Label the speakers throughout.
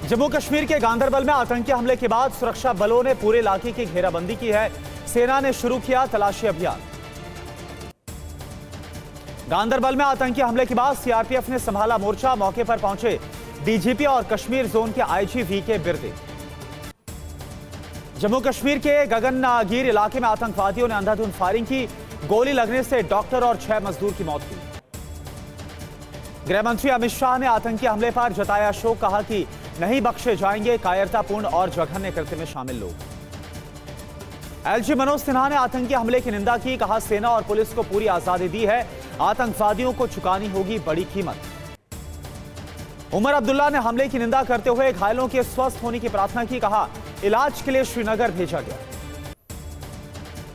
Speaker 1: जम्मू कश्मीर के गांदरबल में आतंकी हमले के बाद सुरक्षा बलों ने पूरे इलाके की घेराबंदी की है। सेना ने शुरू किया तलाशी अभियान। गांदरबल में आतंकी हमले के बाद सीआरपीएफ ने संभाला मोर्चा। मौके पर पहुंचे डीजीपी और कश्मीर जोन के आईजी वीके बिरदे। जम्मू कश्मीर के गगनगिर इलाके में आतंकवादियों ने अंधाधुंध फायरिंग की। गोली लगने से डॉक्टर और 6 मजदूर की मौत हुई। गृह मंत्री अमित शाह ने आतंकी हमले पर जताया शोक। कहा कि नहीं बख्शे जाएंगे कायरतापूर्ण और जघन्य कृत्य में शामिल लोग। एलजी मनोज सिन्हा ने आतंकी हमले की निंदा की। कहा सेना और पुलिस को पूरी आजादी दी है, आतंकवादियों को चुकानी होगी बड़ी कीमत। उमर अब्दुल्ला ने हमले की निंदा करते हुए घायलों के स्वस्थ होने की प्रार्थना की। कहा इलाज के लिए श्रीनगर भेजा गया।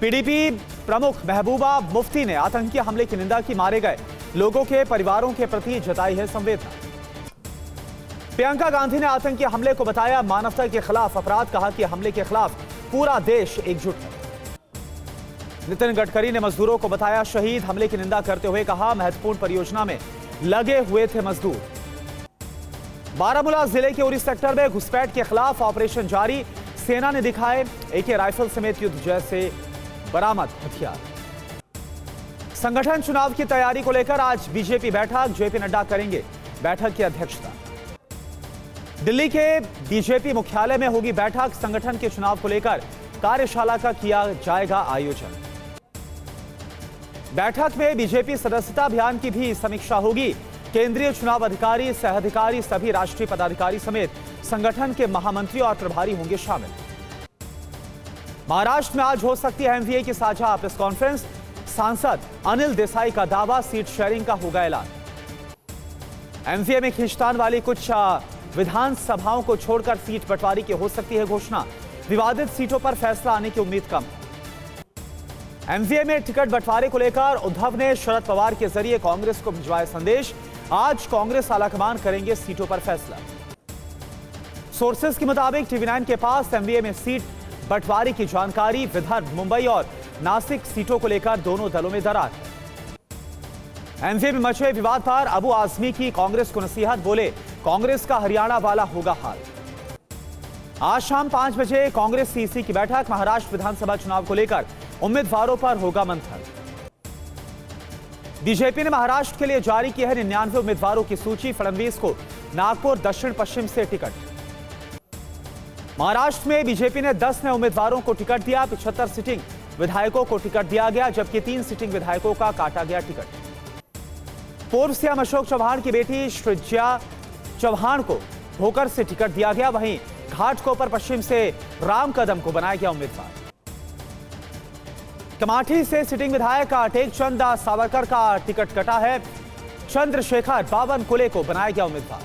Speaker 1: पीडीपी प्रमुख महबूबा मुफ्ती ने आतंकी हमले की निंदा की। मारे गए लोगों के परिवारों के प्रति जताई है संवेदना। प्रियंका गांधी ने आतंकी हमले को बताया मानवता के खिलाफ अपराध। कहा कि हमले के खिलाफ पूरा देश एकजुट है। नितिन गडकरी ने मजदूरों को बताया शहीद। हमले की निंदा करते हुए कहा महत्वपूर्ण परियोजना में लगे हुए थे मजदूर। बारामूला जिले के उरी सेक्टर में घुसपैठ के खिलाफ ऑपरेशन जारी। सेना ने दिखाए एके राइफल समेत युद्ध जैसे बरामद हथियार। संगठन चुनाव की तैयारी को लेकर आज बीजेपी बैठक। जेपी नड्डा करेंगे बैठक की अध्यक्षता। दिल्ली के बीजेपी मुख्यालय में होगी बैठक। संगठन के चुनाव को लेकर कार्यशाला का किया जाएगा आयोजन। बैठक में बीजेपी सदस्यता अभियान की भी समीक्षा होगी। केंद्रीय चुनाव अधिकारी, सह-अधिकारी, सभी राष्ट्रीय पदाधिकारी समेत संगठन के महामंत्री और प्रभारी होंगे शामिल। महाराष्ट्र में आज हो सकती है एमवीए की साझा प्रेस कॉन्फ्रेंस। सांसद अनिल देसाई का दावा सीट शेयरिंग का होगा ऐलान। एमवीए में खींचतान वाली कुछ विधानसभाओं को छोड़कर सीट बंटवारे की हो सकती है घोषणा। विवादित सीटों पर फैसला आने की उम्मीद कम। एमवीए में टिकट बंटवारे को लेकर उद्धव ने शरद पवार के जरिए कांग्रेस को भिजवाया संदेश। आज कांग्रेस आलाकमान करेंगे सीटों पर फैसला। सोर्सेस के मुताबिक टीवी9 के पास एमवीए में सीट बंटवारे की जानकारी। विदर्भ, मुंबई और नासिक सीटों को लेकर दोनों दलों में दरार। एमवीए में मचे विवाद पर अबू आजमी की कांग्रेस को नसीहत। बोले कांग्रेस का हरियाणा वाला होगा हाल। आज शाम 5 बजे कांग्रेस सीसी की बैठक। महाराष्ट्र विधानसभा चुनाव को लेकर उम्मीदवारों पर होगा मंथन। बीजेपी ने महाराष्ट्र के लिए जारी की है 99 उम्मीदवारों की सूची। फडणवीस को नागपुर दक्षिण पश्चिम से टिकट। महाराष्ट्र में बीजेपी ने 10 नए उम्मीदवारों को टिकट दिया। 75 सिटिंग विधायकों को टिकट दिया गया, जबकि 3 सिटिंग विधायकों का काटा गया टिकट। पूर्व सीएम अशोक चौहान की बेटी श्रीज्या चौहान को भोकर से टिकट दिया गया। वहीं घाटकोपर पश्चिम से राम कदम को बनाया गया उम्मीदवार। कमाठी से सिटिंग विधायक टेकचंद सावरकर का टिकट कटा है। चंद्रशेखर बावनकुले को बनाया गया उम्मीदवार।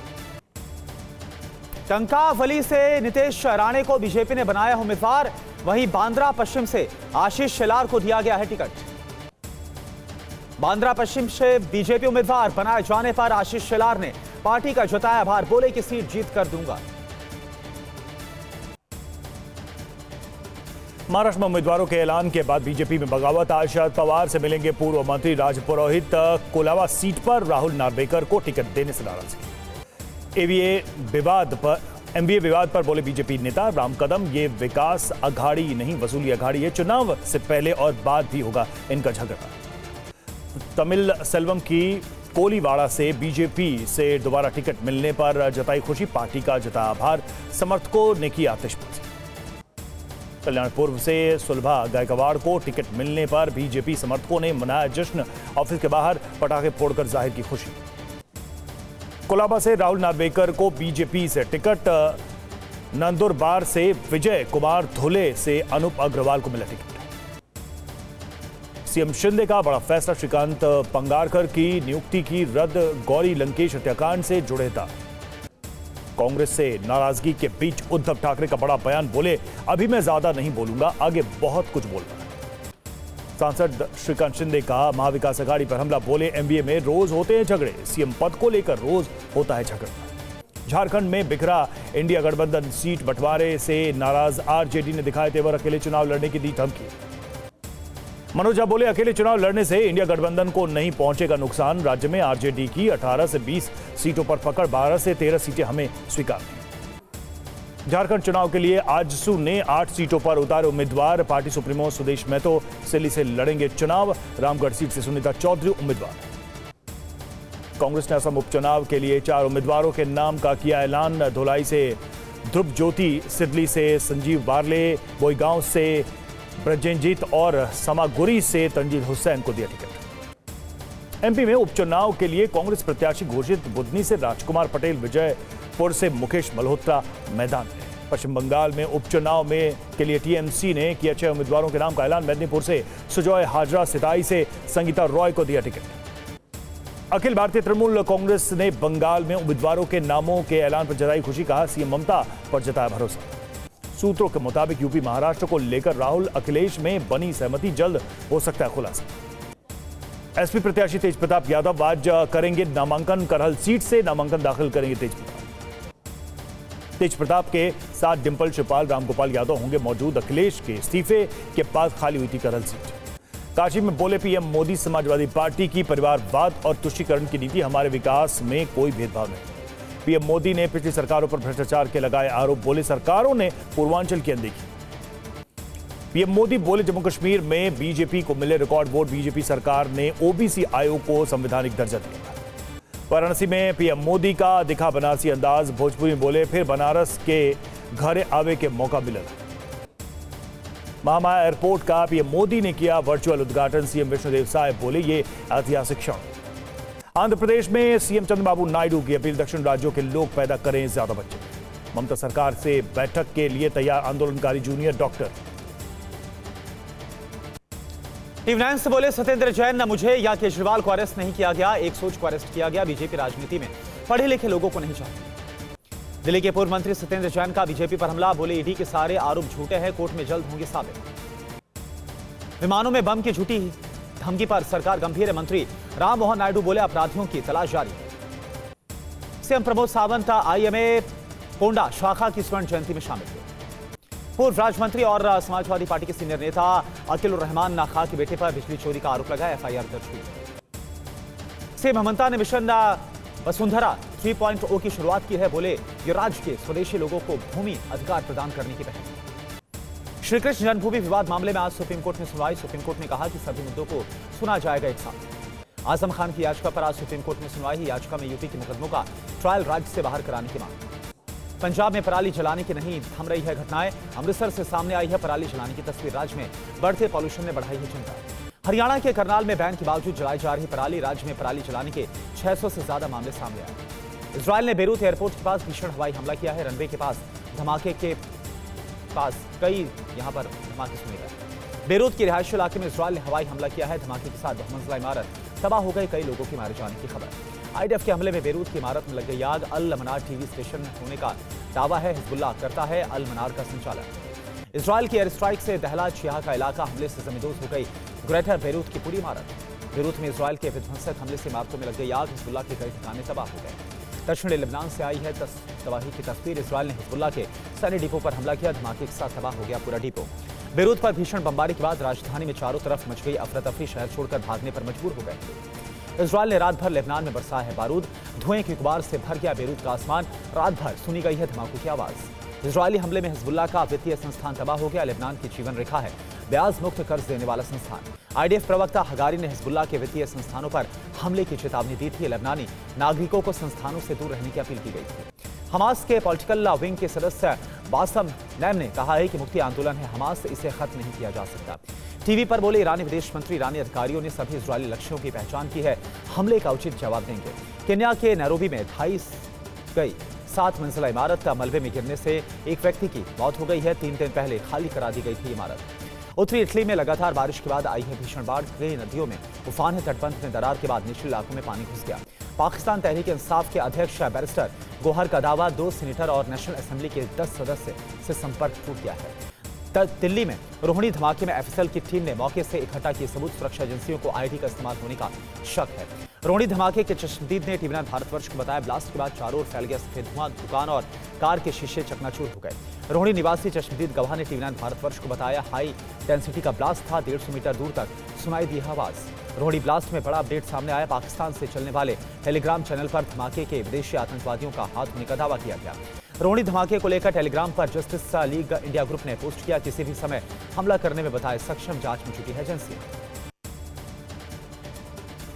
Speaker 1: टंकावली से नितेश राणे को बीजेपी ने बनाया उम्मीदवार। वहीं बांद्रा पश्चिम से आशीष शेलार को दिया गया है टिकट। बांद्रा पश्चिम से बीजेपी उम्मीदवार बनाए जाने पर आशीष शेलार ने पार्टी का जताया आभार। बोले कि सीट जीत कर दूंगा।
Speaker 2: महाराष्ट्र में उम्मीदवारों के ऐलान के बाद बीजेपी में बगावत। आज शरद पवार से मिलेंगे पूर्व मंत्री राज पुरोहित। कोलाबा सीट पर राहुल नार्वेकर को टिकट देने से नाराजगी। एमबीए विवाद पर बोले बीजेपी नेता राम कदम, ये विकास अघाड़ी नहीं वसूली अघाड़ी है। चुनाव से पहले और बाद भी होगा इनका झगड़ा। तमिल सेल्वम की कोलीवाड़ा से बीजेपी से दोबारा टिकट मिलने पर जताई खुशी। पार्टी का जताया आभार। समर्थकों ने की आतिशबाजी। कल्याणपुर से सुलभा गायकवाड़ को टिकट मिलने पर बीजेपी समर्थकों ने मनाया जश्न। ऑफिस के बाहर पटाखे फोड़कर जाहिर की खुशी। कोलाबा से राहुल नार्वेकर को बीजेपी से टिकट। नंदुरबार से विजय कुमार धुले से अनूप अग्रवाल को मिला टिकट। सीएम शिंदे का बड़ा फैसला। श्रीकांत पंगारकर की नियुक्ति की रद्द। गौरी लंकेश हत्याकांड से जुड़े था। कांग्रेस से नाराजगी के बीच उद्धव ठाकरे का बड़ा बयान। बोले अभी मैं ज्यादा नहीं बोलूंगा, आगे बहुत कुछ बोलना है। सांसद श्रीकांत शिंदे का महाविकास अघाड़ी पर हमला। बोले एमवीए में रोज होते हैं झगड़े, सीएम पद को लेकर रोज होता है झगड़ा। झारखंड में बिखरा इंडिया गठबंधन। सीट बंटवारे से नाराज आरजेडी ने दिखाए तेवर। अकेले चुनाव लड़ने की दी धमकी। मनोज झा बोले अकेले चुनाव लड़ने से इंडिया गठबंधन को नहीं पहुंचेगा नुकसान। राज्य में आरजेडी की 18 से 20 सीटों पर पकड़। 12 से 13 सीटें हमें स्वीकार की। झारखंड चुनाव के लिए आजसू ने 8 सीटों पर उतारे उम्मीदवार। पार्टी सुप्रीमो सुदेश महतो सिल्ली से लड़ेंगे चुनाव। रामगढ़ सीट से सुनीता चौधरी उम्मीदवार। कांग्रेस ने असम उपचुनाव के लिए 4 उम्मीदवारों के नाम का किया ऐलान। धोलाई से ध्रुव ज्योति, सिदली से संजीव बारले, बोईगांव से ब्रजेंजीत और समागुरी से तंजील हुसैन को दिया टिकट। एमपी में उपचुनाव के लिए कांग्रेस प्रत्याशी घोषित। बुधनी से राजकुमार पटेल, विजयपुर से मुकेश मल्होत्रा मैदान में। पश्चिम बंगाल में उपचुनाव में के लिए टीएमसी ने किया 6 उम्मीदवारों के नाम का ऐलान। मेदिनीपुर से सुजॉय हाजरा, सिताई से संगीता रॉय को दिया टिकट। अखिल भारतीय तृणमूल कांग्रेस ने बंगाल में उम्मीदवारों के नामों के ऐलान पर जताई खुशी। कहा, सीएम ममता पर जताया भरोसा। सूत्रों के मुताबिक यूपी महाराष्ट्र को लेकर राहुल अखिलेश में बनी सहमति, जल्द हो सकता है खुलासा। एसपी प्रत्याशी तेज प्रताप यादव आज करेंगे नामांकन। करहल सीट से नामांकन दाखिल करेंगे तेज प्रताप के साथ डिंपल, शिवपाल, रामगोपाल यादव होंगे मौजूद। अखिलेश के इस्तीफे के बाद खाली हुई थी करहल सीट। काशी में बोले पीएम मोदी, समाजवादी पार्टी की परिवारवाद और तुष्टीकरण की नीति, हमारे विकास में कोई भेदभाव नहीं। पीएम मोदी ने पिछली सरकारों पर भ्रष्टाचार के लगाए आरोप। बोले सरकारों ने पूर्वांचल की अनदेखी। पीएम मोदी बोले जम्मू कश्मीर में बीजेपी को मिले रिकॉर्ड वोट। बीजेपी सरकार ने ओबीसी आयोग को संवैधानिक दर्जा दिया। वाराणसी में पीएम मोदी का दिखा बनारसी अंदाज। भोजपुरी में बोले फिर बनारस के घर आवे के मौका मिला। महामाया एयरपोर्ट का पीएम मोदी ने किया वर्चुअल उद्घाटन। सीएम विष्णुदेव साय बोले ये ऐतिहासिक क्षण। आंध्र प्रदेश में सीएम चंद्रबाबू नायडू की अपील, दक्षिण राज्यों के लोग पैदा करें ज्यादा बच्चे। ममता सरकार से बैठक के लिए तैयार आंदोलनकारी जूनियर डॉक्टर।
Speaker 1: टीवी 9 से बोले सत्येंद्र जैन, न मुझे या केजरीवाल को अरेस्ट नहीं किया गया, एक सोच को अरेस्ट किया गया। बीजेपी राजनीति में पढ़े लिखे लोगों को नहीं चाहती। दिल्ली के पूर्व मंत्री सत्येंद्र जैन का बीजेपी पर हमला। बोले ईडी के सारे आरोप झूठे हैं, कोर्ट में जल्द होंगे साबित। विमानों में बम की झूठी धमकी पर सरकार गंभीर है। मंत्री राम मोहन नायडू बोले अपराधियों की तलाश जारी। सीएम प्रमोद सावंत आईएमए कोंडा शाखा की स्वर्ण जयंती में शामिल हुए। पूर्व राज्य मंत्री और समाजवादी पार्टी के सीनियर नेता अकील रहमान खां के बेटे पर बिजली चोरी का आरोप लगाया, एफआईआर दर्ज हुई। सीएम ममता ने मिशन वसुंधरा 3.0 की शुरुआत की है। बोले ये राज्य के स्वदेशी लोगों को भूमि अधिकार प्रदान करने की पहल। श्री कृष्ण जन्मभूमि विवाद मामले में आज सुप्रीम कोर्ट में सुनवाई। सुप्रीम कोर्ट ने कहा कि सभी मुद्दों को सुना जाएगा एक साथ। आजम खान की याचिका पर आज सुप्रीम कोर्ट में सुनवाई। याचिका में यूपी के मुकदमों का ट्रायल राज्य से बाहर कराने की मांग। पंजाब में पराली जलाने की नहीं थम रही है घटनाएं। अमृतसर से सामने आई है पराली जलाने की तस्वीर। राज्य में बढ़ते पॉल्यूशन ने बढ़ाई है चिंता। हरियाणा के करनाल में बैन के बावजूद जलाई जा रही पराली। राज्य में पराली जलाने के 600 से ज्यादा मामले सामने आए। इजरायल ने बेरूत एयरपोर्ट के पास भीषण हवाई हमला किया है। रनवे के पास धमाके के पास कई यहां पर धमाके सुने गए। बेरूत के रिहायशी इलाके में इजरायल ने हवाई हमला किया है। धमाके के साथ बहुमंजिला इमारत तबाह हो गई। कई लोगों की मारे जाने की खबर। आईडीएफ के हमले में बेरूत की इमारत में लग गई आग। अल मनार टीवी स्टेशन होने का दावा है। हिजबुल्लाह करता है अल मनार का संचालन। इजरायल की एयर स्ट्राइक से दहला चिया का इलाका हमले से जमींदोज हो गई। ग्रेटर बेरूत की पूरी इमारत। बेरूत में इजरायल के विध्वंसक हमले से इमारतों में लग गई आग। हिजबुल्लाह के कई ठिकाने तबाह हो गए। दक्षिणी लेबनान से आई है तबाही की तस्वीर। इजरायल ने हिजबुल्लाह के सैन्य डिपो पर हमला किया। धमाके के साथ तबाह हो गया पूरा डिपो। बेरूत पर भीषण बमबारी के बाद राजधानी में चारों तरफ मच गई अफरा तफरी। शहर छोड़कर भागने पर मजबूर हो गए। इजरायल ने रात भर लेबनान में बरसाया है बारूद। धुएं की गुबार से भर गया बेरूत का आसमान। रात भर सुनी गई है धमाकों की आवाज। इजरायली हमले में हिजबुल्लाह का वित्तीय संस्थान तबाह हो गया। लेबनान की जीवन रेखा है ब्याज मुक्त कर्ज देने वाला संस्थान। आईडीएफ प्रवक्ता हगारी ने हिजबुल्लाह के वित्तीय संस्थानों पर हमले की चेतावनी दी थी। लेबनानी नागरिकों को संस्थानों से दूर रहने की अपील की गई थी। हमास के पॉलिटिकल विंग के सदस्य बासम नैम ने कहा है कि मुक्ति आंदोलन है हमास, इसे खत्म नहीं किया जा सकता। टीवी पर बोले ईरानी विदेश मंत्री ईरानी अधिकारियों ने सभी इजरायली लक्ष्यों की पहचान की है, हमले का उचित जवाब देंगे। केन्या के नैरोबी में 28 गई 7 मंजिला इमारत मलबे में गिरने से एक व्यक्ति की मौत हो गई है। 3 दिन पहले खाली करा दी गई थी इमारत। उत्तरी इटली में लगातार बारिश के बाद आई है भीषण बाढ़। कई नदियों में उफान है। तटबंध में दरार के बाद निचले इलाकों में पानी घुस गया। पाकिस्तान तहरीक इंसाफ के अध्यक्ष बैरिस्टर गोहर का दावा 2 सीनेटर और नेशनल असेंबली के 10 सदस्य से संपर्क टूट गया है। दिल्ली में रोहिणी धमाके में एफएसएल की टीम ने मौके से इकट्ठा किए सबूत। सुरक्षा एजेंसियों को आईटी का इस्तेमाल होने का शक है। रोहिणी धमाके के चश्मदीद ने टीवी 9 भारतवर्ष को बताया ब्लास्ट के बाद चारों ओर फैल गया सफेद धुआं। दुकान और कार के शीशे चकनाचूर हो गए। रोहिणी निवासी चश्मदीद गवाह ने टीवी 9 भारतवर्ष को बताया हाई डेंसिटी का ब्लास्ट था। 150 मीटर दूर तक सुनाई दी आवाज। रोहिणी ब्लास्ट में बड़ा अपडेट सामने आया। पाकिस्तान से चलने वाले टेलीग्राम चैनल पर धमाके के विदेशी आतंकवादियों का हाथ होने का दावा किया गया। रोहिणी धमाके को लेकर टेलीग्राम पर जस्टिस लीग इंडिया ग्रुप ने पोस्ट किया, किसी भी समय हमला करने में बताए सक्षम, जांच में जुटी है एजेंसी।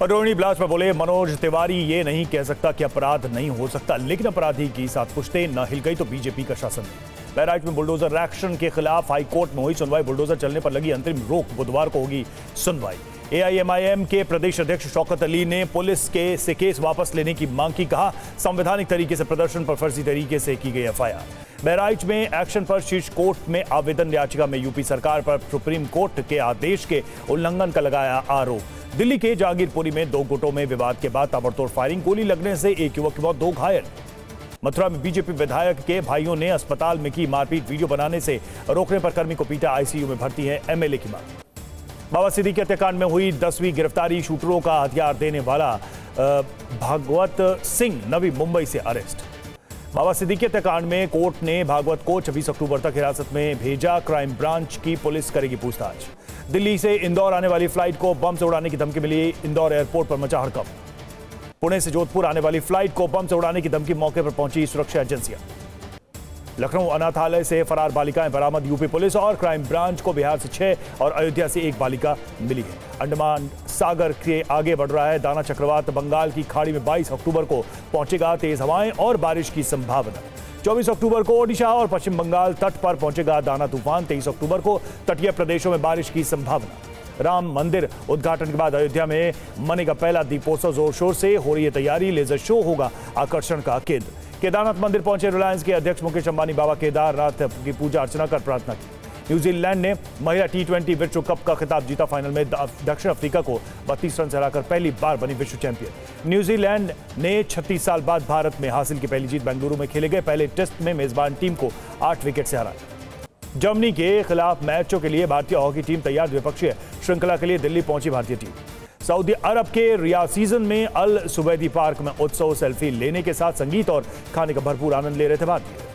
Speaker 2: रोहिणी ब्लास्ट में बोले मनोज तिवारी, ये नहीं कह सकता कि अपराध नहीं हो सकता, लेकिन अपराधी की सात पुश्तें न हिल गई तो बीजेपी का शासन नहीं। बहराइच में बुलडोजर एक्शन के खिलाफ हाईकोर्ट में हुई सुनवाई। बुलडोजर चलने पर लगी अंतरिम रोक, बुधवार को होगी सुनवाई। एआईएमआईएम के प्रदेश अध्यक्ष शौकत अली ने पुलिस के से केस वापस लेने की मांग की। कहा, संवैधानिक तरीके से प्रदर्शन पर फर्जी तरीके से की गई एफआईआर। बहराइच में एक्शन पर शीर्ष कोर्ट में आवेदन याचिका में यूपी सरकार पर सुप्रीम कोर्ट के आदेश के उल्लंघन का लगाया आरोप। दिल्ली के जहांगीरपुरी में दो गुटों में विवाद के बाद ताबड़तोड़ फायरिंग, गोली लगने से एक युवक की मौत, 2 घायल। मथुरा में बीजेपी विधायक के भाइयों ने अस्पताल में की मारपीट, वीडियो बनाने से रोकने पर कर्मी को पीटा, आईसीयू में भर्ती है, एमएलए की मांग। बाबा सिद्दीकी हत्याकांड में हुई 10वीं गिरफ्तारी, शूटरों का हथियार देने वाला भागवत सिंह नवी मुंबई से अरेस्ट। बाबा सिद्दीकी हत्याकांड में कोर्ट ने भागवत को 26 अक्टूबर तक हिरासत में भेजा। क्राइम ब्रांच की पुलिस करेगी पूछताछ। दिल्ली से इंदौर आने वाली फ्लाइट को बम से उड़ाने की धमकी मिली, इंदौर एयरपोर्ट पर मचा हड़कंप। पुणे से जोधपुर आने वाली फ्लाइट को बम से उड़ाने की धमकी, मौके पर पहुंची सुरक्षा एजेंसियां। लखनऊ अनाथालय से फरार बालिकाएं बरामद, यूपी पुलिस और क्राइम ब्रांच को बिहार से 6 और अयोध्या से 1 बालिका मिली है। अंडमान सागर के आगे बढ़ रहा है दाना चक्रवात, बंगाल की खाड़ी में 22 अक्टूबर को पहुंचेगा, तेज हवाएं और बारिश की संभावना। 24 अक्टूबर को ओडिशा और पश्चिम बंगाल तट पर पहुंचेगा दाना तूफान, 23 अक्टूबर को तटीय प्रदेशों में बारिश की संभावना। राम मंदिर उद्घाटन के बाद अयोध्या में मनेगा पहला दीपोत्सव, जोर शोर से हो रही है तैयारी, लेजर शो होगा आकर्षण का केंद्र। केदारनाथ मंदिर पहुंचे रिलायंस के अध्यक्ष मुकेश अंबानी, बाबा केदारनाथ की पूजा अर्चना कर प्रार्थना की। न्यूजीलैंड ने महिला T20 विश्व कप का खिताब जीता, फाइनल में दक्षिण अफ्रीका को 32 रन से हराकर पहली बार बनी विश्व चैंपियन। न्यूजीलैंड ने 36 साल बाद भारत में हासिल की पहली जीत, बेंगलुरु में खेले गए पहले टेस्ट में मेजबान टीम को 8 विकेट से हराया। जर्मनी के खिलाफ मैचों के लिए भारतीय हॉकी टीम तैयार, द्विपक्षीय श्रृंखला के लिए दिल्ली पहुंची भारतीय टीम। सऊदी अरब के रियाद सीजन में अल सुबैदी पार्क में उत्सव, सेल्फी लेने के साथ संगीत और खाने का भरपूर आनंद ले रहे थे भारतीय।